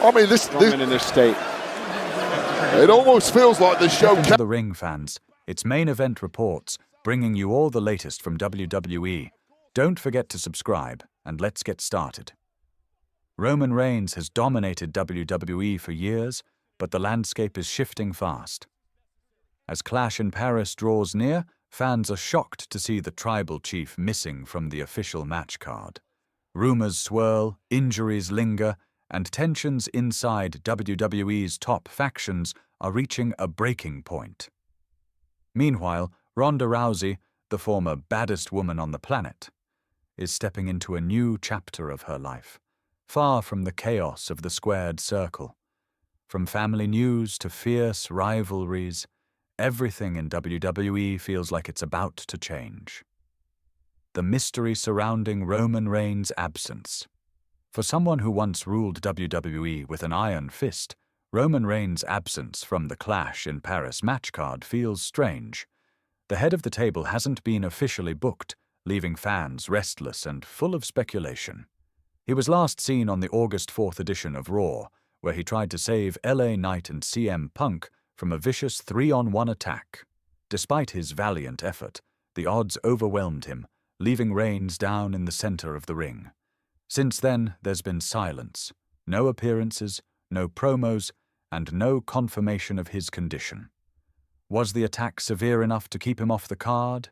I mean, this in this state. It almost feels like the show. Welcome to the ring, fans. It's Main Event Reports, bringing you all the latest from WWE. Don't forget to subscribe, and let's get started. Roman Reigns has dominated WWE for years, but the landscape is shifting fast. As Clash in Paris draws near, fans are shocked to see the tribal chief missing from the official match card. Rumors swirl, injuries linger, and tensions inside WWE's top factions are reaching a breaking point. Meanwhile, Ronda Rousey, the former baddest woman on the planet, is stepping into a new chapter of her life, far from the chaos of the squared circle. From family news to fierce rivalries, everything in WWE feels like it's about to change. The mystery surrounding Roman Reigns' absence. For someone who once ruled WWE with an iron fist, Roman Reigns' absence from the Clash in Paris match card feels strange. The head of the table hasn't been officially booked, leaving fans restless and full of speculation. He was last seen on the August 4th edition of Raw, where he tried to save LA Knight and CM Punk from a vicious 3-on-1 attack. Despite his valiant effort, the odds overwhelmed him, leaving Reigns down in the center of the ring. Since then, there's been silence. No appearances, no promos, and no confirmation of his condition. Was the attack severe enough to keep him off the card?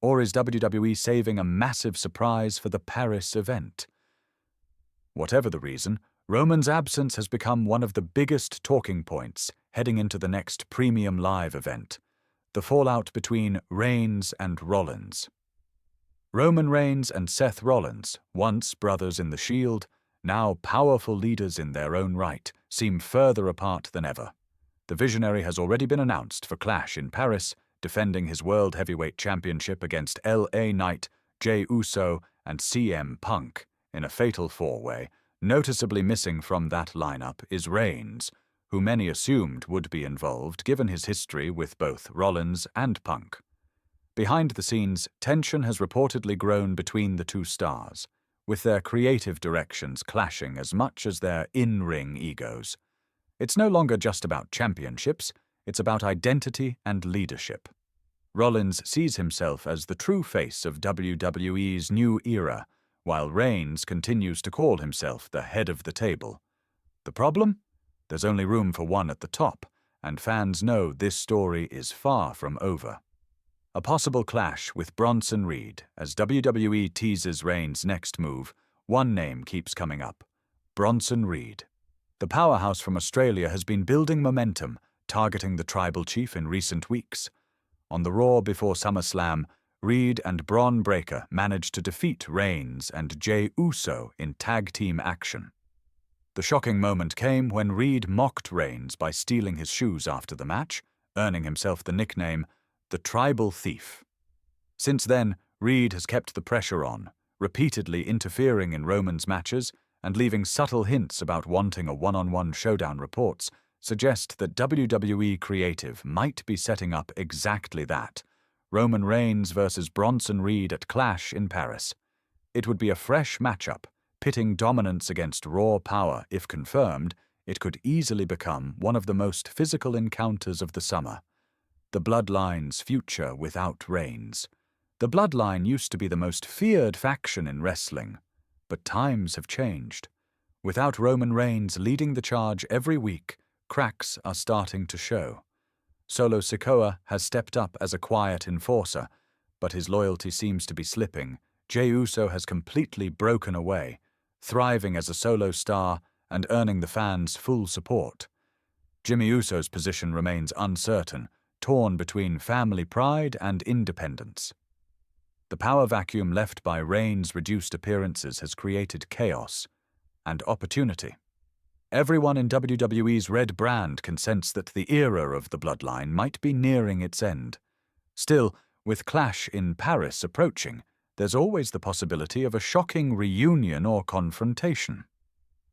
Or is WWE saving a massive surprise for the Paris event? Whatever the reason, Roman's absence has become one of the biggest talking points heading into the next premium live event, the fallout between Reigns and Rollins. Roman Reigns and Seth Rollins, once brothers in the Shield, now powerful leaders in their own right, seem further apart than ever. The Visionary has already been announced for Clash in Paris, defending his World Heavyweight Championship against LA Knight, Jey Uso, and CM Punk in a fatal four-way. Noticeably missing from that lineup is Reigns, who many assumed would be involved given his history with both Rollins and Punk. Behind the scenes, tension has reportedly grown between the two stars, with their creative directions clashing as much as their in-ring egos. It's no longer just about championships, it's about identity and leadership. Rollins sees himself as the true face of WWE's new era, while Reigns continues to call himself the head of the table. The problem? There's only room for one at the top, and fans know this story is far from over. A possible clash with Bronson Reed as WWE teases Reigns' next move. One name keeps coming up: Bronson Reed. The powerhouse from Australia has been building momentum, targeting the tribal chief in recent weeks. On the Raw before SummerSlam, Reed and Bron Breakker managed to defeat Reigns and Jey Uso in tag team action. The shocking moment came when Reed mocked Reigns by stealing his shoes after the match, earning himself the nickname the Tribal Thief. Since then, Reed has kept the pressure on, repeatedly interfering in Roman's matches and leaving subtle hints about wanting a one-on-one showdown. Reports suggest that WWE Creative might be setting up exactly that: Roman Reigns versus Bronson Reed at Clash in Paris. It would be a fresh matchup, pitting dominance against raw power. If confirmed, it could easily become one of the most physical encounters of the summer. The Bloodline's future without Reigns. The Bloodline used to be the most feared faction in wrestling, but times have changed. Without Roman Reigns leading the charge every week, cracks are starting to show. Solo Sikoa has stepped up as a quiet enforcer, but his loyalty seems to be slipping. Jey Uso has completely broken away, thriving as a solo star and earning the fans' full support. Jimmy Uso's position remains uncertain, torn between family pride and independence. The power vacuum left by Reigns' reduced appearances has created chaos and opportunity. Everyone in WWE's red brand can sense that the era of the Bloodline might be nearing its end. Still, with Clash in Paris approaching, there's always the possibility of a shocking reunion or confrontation.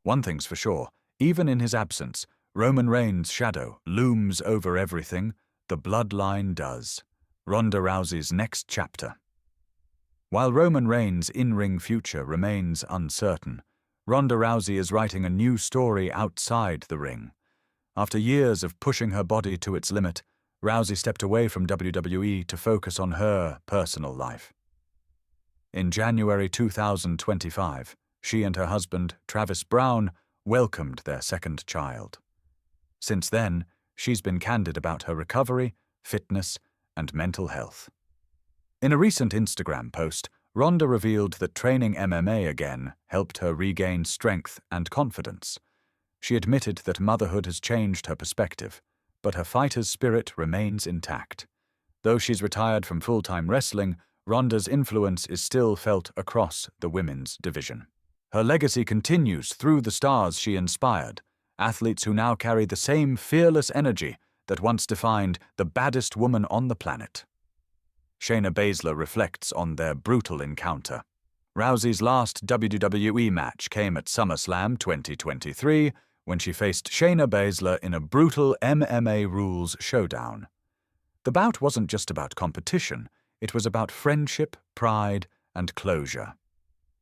One thing's for sure, even in his absence, Roman Reigns' shadow looms over everything. The Bloodline does. Ronda Rousey's next chapter. While Roman Reigns' in-ring future remains uncertain, Ronda Rousey is writing a new story outside the ring. After years of pushing her body to its limit, Rousey stepped away from WWE to focus on her personal life. In January 2025, she and her husband, Travis Brown, welcomed their second child. Since then, she's been candid about her recovery, fitness, and mental health. In a recent Instagram post, Ronda revealed that training MMA again helped her regain strength and confidence. She admitted that motherhood has changed her perspective, but her fighter's spirit remains intact. Though she's retired from full-time wrestling, Ronda's influence is still felt across the women's division. Her legacy continues through the stars she inspired, athletes who now carry the same fearless energy that once defined the baddest woman on the planet. Shayna Baszler reflects on their brutal encounter. Rousey's last WWE match came at SummerSlam 2023 when she faced Shayna Baszler in a brutal MMA rules showdown. The bout wasn't just about competition, it was about friendship, pride, and closure.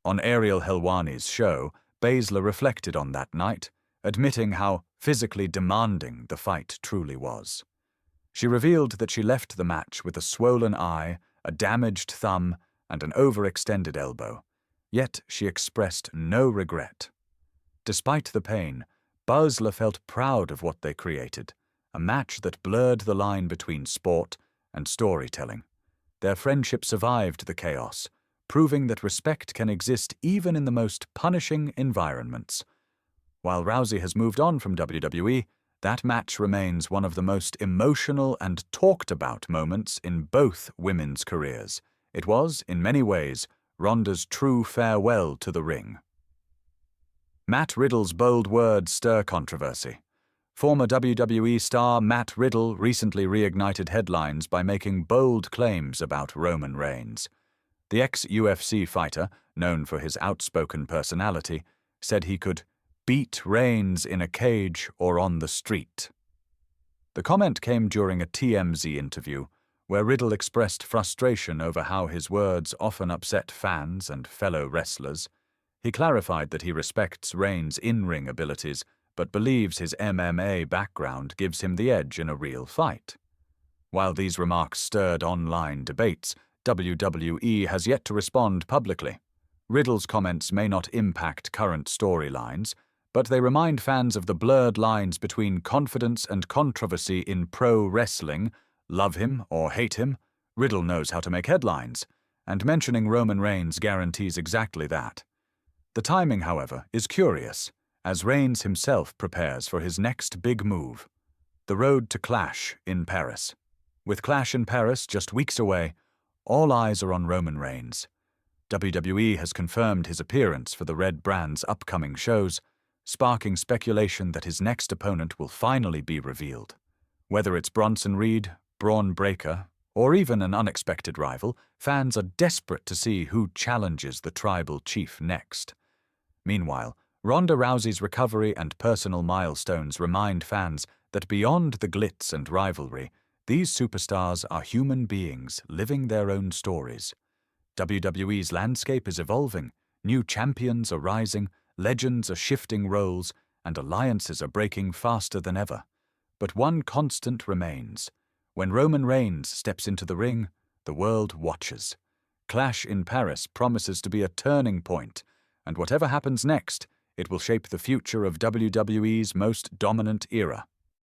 On Ariel Helwani's show, Baszler reflected on that night, admitting how physically demanding the fight truly was. She revealed that she left the match with a swollen eye, a damaged thumb, and an overextended elbow. Yet she expressed no regret. Despite the pain, Baszler felt proud of what they created, a match that blurred the line between sport and storytelling. Their friendship survived the chaos, proving that respect can exist even in the most punishing environments. While Rousey has moved on from WWE, that match remains one of the most emotional and talked-about moments in both women's careers. It was, in many ways, Ronda's true farewell to the ring. Matt Riddle's bold words stir controversy. Former WWE star Matt Riddle recently reignited headlines by making bold claims about Roman Reigns. The ex-UFC fighter, known for his outspoken personality, said he could beat Reigns in a cage or on the street. The comment came during a TMZ interview, where Riddle expressed frustration over how his words often upset fans and fellow wrestlers. He clarified that he respects Reigns' in-ring abilities, but believes his MMA background gives him the edge in a real fight. While these remarks stirred online debates, WWE has yet to respond publicly. Riddle's comments may not impact current storylines, but they remind fans of the blurred lines between confidence and controversy in pro wrestling. Love him or hate him, Riddle knows how to make headlines, and mentioning Roman Reigns guarantees exactly that. The timing, however, is curious, as Reigns himself prepares for his next big move, the road to Clash in Paris. With Clash in Paris just weeks away, all eyes are on Roman Reigns. WWE has confirmed his appearance for the Red brand's upcoming shows, sparking speculation that his next opponent will finally be revealed. Whether it's Bronson Reed, Braun Breaker, or even an unexpected rival, fans are desperate to see who challenges the tribal chief next. Meanwhile, Ronda Rousey's recovery and personal milestones remind fans that beyond the glitz and rivalry, these superstars are human beings living their own stories. WWE's landscape is evolving, new champions are rising, legends are shifting roles, and alliances are breaking faster than ever. But one constant remains. When Roman Reigns steps into the ring, the world watches. Clash in Paris promises to be a turning point, and whatever happens next, it will shape the future of WWE's most dominant era.